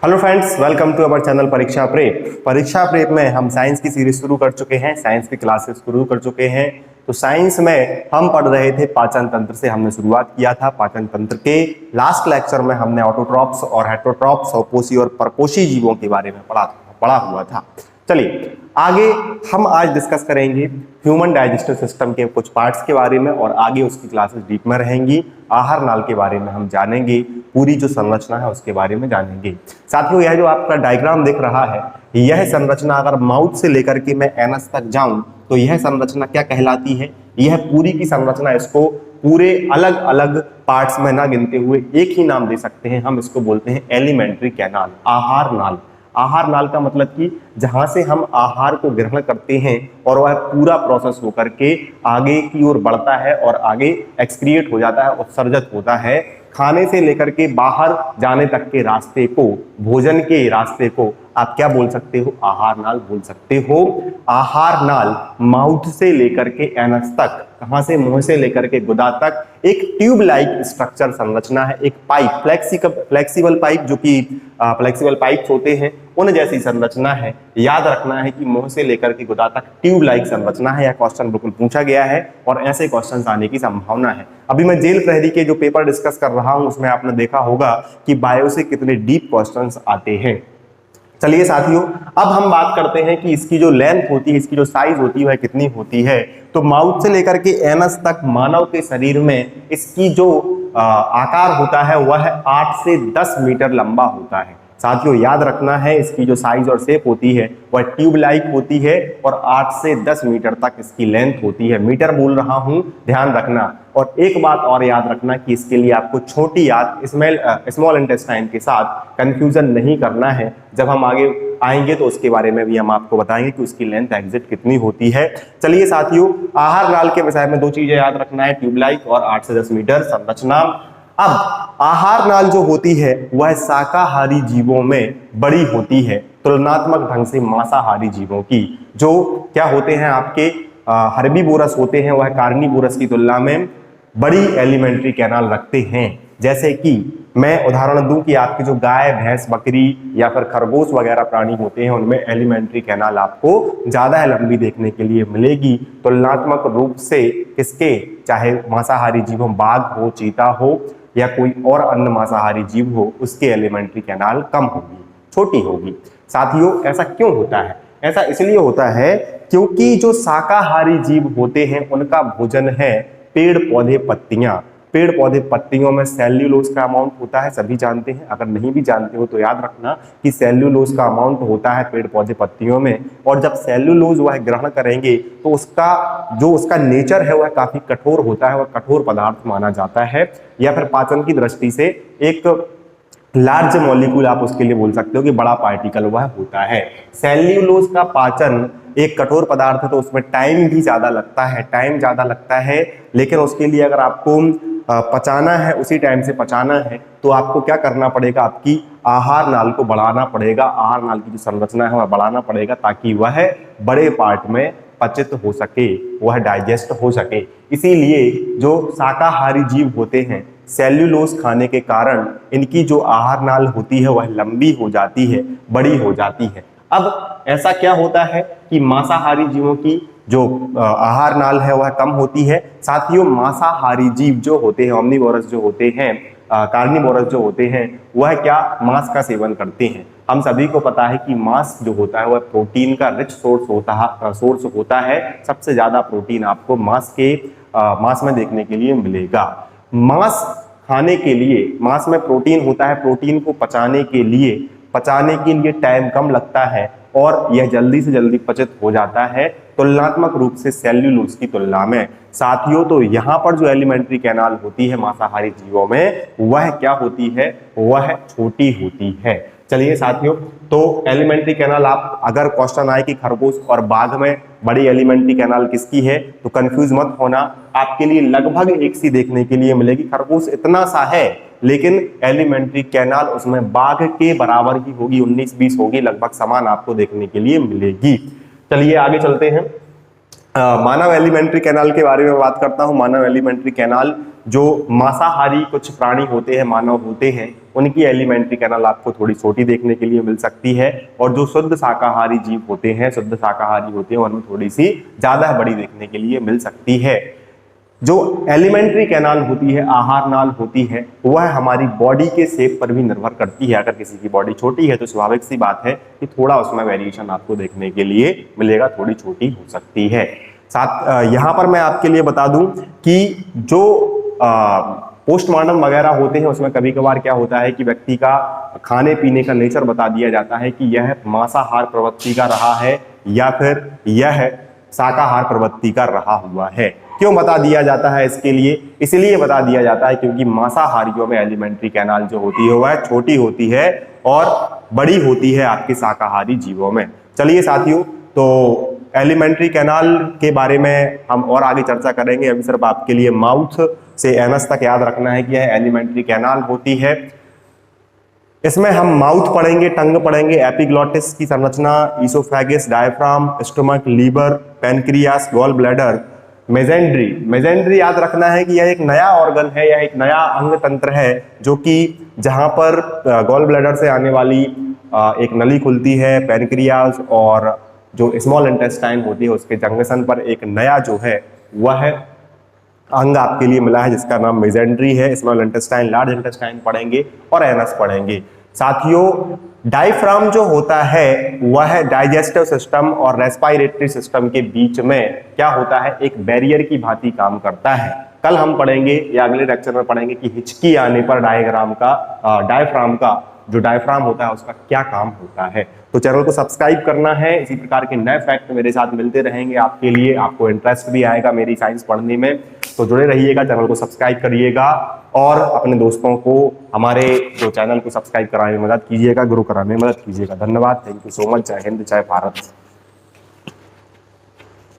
Hello friends, welcome to our channel Pariksha prep. Pariksha prep में हम science की सीरीज शुरू कर चुके हैं, साइंस की क्लासेस शुरू कर चुके हैं। तो साइंस में हम पढ़ रहे थे पाचन तंत्र से, हमने शुरुआत किया था। पाचन तंत्र के लास्ट लेक्चर में हमने ऑटोट्रॉप्स और हेटरोट्रॉप्स, अपोषी और परपोषी जीवों के बारे में पढ़ा हुआ था। चलिए आगे हम आज डिस्कस करेंगे ह्यूमन डाइजेस्टिव सिस्टम के कुछ पार्ट्स के बारे में, और आगे उसकी क्लासेस डीप में रहेंगी। आहार नाल के बारे में हम जानेंगे, पूरी जो संरचना है उसके बारे में जानेंगे। साथियों, यह जो आपका डायग्राम दिख रहा है, यह संरचना अगर माउथ से लेकर के मैं एनस तक जाऊं तो यह संरचना क्या कहलाती है? यह पूरी की संरचना, इसको पूरे अलग अलग पार्ट्स में ना गिनते हुए एक ही नाम दे सकते हैं, हम इसको बोलते हैं एलिमेंट्री कैनाल, आहार नाल। आहार नाल का मतलब कि जहां से हम आहार को ग्रहण करते हैं और वह पूरा प्रोसेस होकर के आगे की ओर बढ़ता है और आगे एक्सक्रिएट हो जाता है, उत्सर्जित होता है। खाने से लेकर के बाहर जाने तक के रास्ते को, भोजन के रास्ते को आप क्या बोल सकते हो? आहार नाल बोल सकते हो। आहार नाल माउथ से लेकर के एनस तक, कहां से? मुंह से लेकर के गुदा तक एक ट्यूब लाइक स्ट्रक्चर संरचना है, एक पाइप, फ्लेक्सिबल पाइप, जो कि फ्लेक्सिबल पाइप्स होते हैं उन जैसी संरचना है। याद रखना है कि मुंह से लेकर के गुदा तक ट्यूब लाइक संरचना है। यह क्वेश्चन बिल्कुल पूछा गया है और ऐसे क्वेश्चन आने की संभावना है। अभी मैं जेल प्रहरी के जो पेपर डिस्कस कर रहा हूं उसमें आपने देखा होगा कि बायो से कितने डीप क्वेश्चंस आते हैं। चलिए साथियों, अब हम बात करते हैं कि इसकी जो लेंथ होती है, इसकी जो साइज होती है वह कितनी होती है। तो माउथ से लेकर के एनस तक मानव के शरीर में इसकी जो आकार होता है वह 8 से 10 मीटर लंबा होता है। साथियों याद रखना है, इसकी जो साइज और शेप होती है वह ट्यूब लाइक होती है और 8 से 10 मीटर तक इसकी लेंथ होती है। मीटर बोल रहा हूं, ध्यान रखना। और एक बात और याद रखना कि इसके लिए आपको छोटी आंत स्मॉल इंटेस्टाइन के साथ कंफ्यूजन नहीं करना है। जब हम आगे आएंगे तो उसके बारे में भी हम आपको बताएंगे कि उसकी लेंथ एग्जैक्ट कितनी होती है। चलिए साथियों, आहार नाल के विषय में दो चीजें याद रखना है, ट्यूब लाइक और 8 से 10 मीटर संरचना। अब आहार नाल जो होती है वह शाकाहारी जीवों में बड़ी होती है तुलनात्मक ढंग से मांसाहारी जीवों की। जो क्या होते हैं आपके हर्बीवोरस होते हैं, वह कार्निवोरस की तुलना में बड़ी एलिमेंट्री कैनाल रखते हैं। जैसे कि मैं उदाहरण दूं कि आपकी जो गाय, भैंस, बकरी या फिर खरगोश वगैरह प्राणी होते हैं उनमें एलिमेंट्री कैनाल आपको ज्यादा लंबी देखने के लिए मिलेगी तुलनात्मक रूप से। किसके? चाहे मांसाहारी जीव हो, बाघ हो, चीता हो या कोई और अन्य मांसाहारी जीव हो, उसके एलिमेंट्री कैनाल कम होगी, छोटी होगी। साथियों ऐसा क्यों होता है? ऐसा इसलिए होता है क्योंकि जो शाकाहारी जीव होते हैं उनका भोजन है पेड़ पौधे, पत्तियां। पेड़ पौधे पत्तियों में सेल्यूलोज का अमाउंट होता है, सभी जानते हैं। अगर नहीं भी जानते हो तो याद रखना कि सेल्यूलोज का अमाउंट होता है पेड़ पौधे पत्तियों में। और जब सेल्यूलोज वह ग्रहण करेंगे तो उसका नेचर है वह काफी कठोर होता है, वह कठोर पदार्थ माना जाता है, या फिर पाचन की दृष्टि से एक लार्ज मॉलिक्यूल आप उसके लिए बोल सकते हो कि बड़ा पार्टिकल वह होता है। सेल्यूलोज का पाचन एक कठोर पदार्थ है तो उसमें टाइम भी ज्यादा लगता है, लेकिन उसके लिए अगर आपको पचाना है, उसी टाइम से पचाना है, तो आपको क्या करना पड़ेगा? आपकी आहार नाल को बढ़ाना पड़ेगा। आहार नाल की जो संरचना है वह बढ़ाना पड़ेगा ताकि वह बड़े पार्ट में पचित हो सके, वह डाइजेस्ट हो सके। इसीलिए जो शाकाहारी जीव होते हैं, सेल्यूलोज खाने के कारण इनकी जो आहार नाल होती है वह लंबी हो जाती है, बड़ी हो जाती है। अब ऐसा क्या होता है कि मांसाहारी जीवों की जो आहार नाल है वह कम होती है। साथियों मांसाहारी जीव जो होते हैं, ओमनिवोरस जो होते हैं, कार्निवोरस जो होते हैं, वह क्या मांस का सेवन करते हैं। हम सभी को पता है कि मांस जो होता है वह प्रोटीन का रिच सोर्स होता है। सबसे ज्यादा प्रोटीन आपको मांस में देखने के लिए मिलेगा। मांस खाने के लिए, मांस में प्रोटीन होता है, प्रोटीन को पचाने के लिए टाइम कम लगता है और यह जल्दी से जल्दी पचित हो जाता है तुलनात्मक रूप से सेल्यूलोज की तुलना में। साथियों तो यहाँ पर जो एलिमेंट्री कैनाल होती है मांसाहारी जीवों में, वह क्या होती है? वह छोटी होती है। चलिए साथियों, तो एलिमेंट्री कैनाल, आप अगर क्वेश्चन आए कि खरगोश और बाघ में बड़ी एलिमेंट्री कैनाल किसकी है, तो कंफ्यूज मत होना, आपके लिए लगभग एक सी देखने के लिए मिलेगी। खरगोश इतना सा है लेकिन एलिमेंट्री कैनाल उसमें बाघ के बराबर ही होगी, 19-20 होगी, लगभग समान आपको देखने के लिए मिलेगी। चलिए आगे चलते हैं। मानव एलिमेंट्री कैनाल के बारे में बात करता हूं। मानव एलिमेंट्री कैनाल, जो मांसाहारी कुछ प्राणी होते हैं, मानव होते हैं, उनकी एलिमेंट्री कैनाल आपको थोड़ी छोटी देखने के लिए मिल सकती है, और जो शुद्ध शाकाहारी जीव होते हैं, शुद्ध शाकाहारी होते हैं, उनमें थोड़ी सी ज्यादा बड़ी देखने के लिए मिल सकती है। जो एलिमेंट्री कैनाल होती है, आहार नाल होती है, वह हमारी बॉडी के शेप पर भी निर्भर करती है। अगर किसी की बॉडी छोटी है तो स्वाभाविक सी बात है कि थोड़ा उसमें वेरिएशन आपको देखने के लिए मिलेगा, थोड़ी छोटी हो सकती है। साथ यहाँ पर मैं आपके लिए बता दूं कि जो पोस्टमार्टम वगैरह होते हैं उसमें कभी कभार क्या होता है कि व्यक्ति का खाने पीने का नेचर बता दिया जाता है कि यह मांसाहार प्रवृत्ति का रहा है या फिर यह शाकाहार प्रवृत्ति का रहा हुआ है। क्यों बता दिया जाता है इसके लिए? इसलिए बता दिया जाता है क्योंकि मांसाहारियों में एलिमेंट्री कैनाल जो होती है वह छोटी होती है और बड़ी होती है आपके शाकाहारी जीवों में। चलिए साथियों, तो एलिमेंट्री कैनाल के बारे में हम और आगे चर्चा करेंगे। अभी सिर्फ आपके लिए माउथ से एनस तक याद रखना है कि यह एलिमेंट्री कैनाल होती है। इसमें हम माउथ पढ़ेंगे, टंग पढ़ेंगे, एपिग्लॉटिस की संरचना, oesophagus, diaphragm, stomach, liver, pancreas, gall bladder, mesentery. Mesentery याद रखना है कि यह एक नया ऑर्गन है, यह एक नया अंग तंत्र है जो कि जहां पर गॉल ब्लैडर से आने वाली एक नली खुलती है, पैनक्रियास और जो स्मॉल इंटेस्टाइन होती है उसके जंक्शन पर एक नया जो है वह अंग आपके लिए मिला है जिसका नाम मेजेंड्री है। स्मॉल इंटेस्टाइन, लार्ज इंटेस्टाइन पढ़ेंगे और एनस पढ़ेंगे। साथियों, डायफ्राम जो होता है वह डाइजेस्टिव सिस्टम और रेस्पिरेटरी सिस्टम के बीच में क्या होता है, एक बैरियर की भांति काम करता है। कल हम पढ़ेंगे या अगले लेक्चर में पढ़ेंगे कि हिचकी आने पर डायफ्राम का जो डायफ्राम होता है उसका क्या काम होता है। तो चैनल को सब्सक्राइब करना है। इसी प्रकार के नए फैक्ट मेरे साथ मिलते रहेंगे आपके लिए, आपको इंटरेस्ट भी आएगा मेरी साइंस पढ़ने में। तो जुड़े रहिएगा, चैनल को सब्सक्राइब करिएगा और अपने दोस्तों को हमारे जो चैनल को सब्सक्राइब कराने में मदद कीजिएगा, ग्रो कराने में मदद कीजिएगा। धन्यवाद, थैंक यू सो मच। जय हिंद, जय भारत।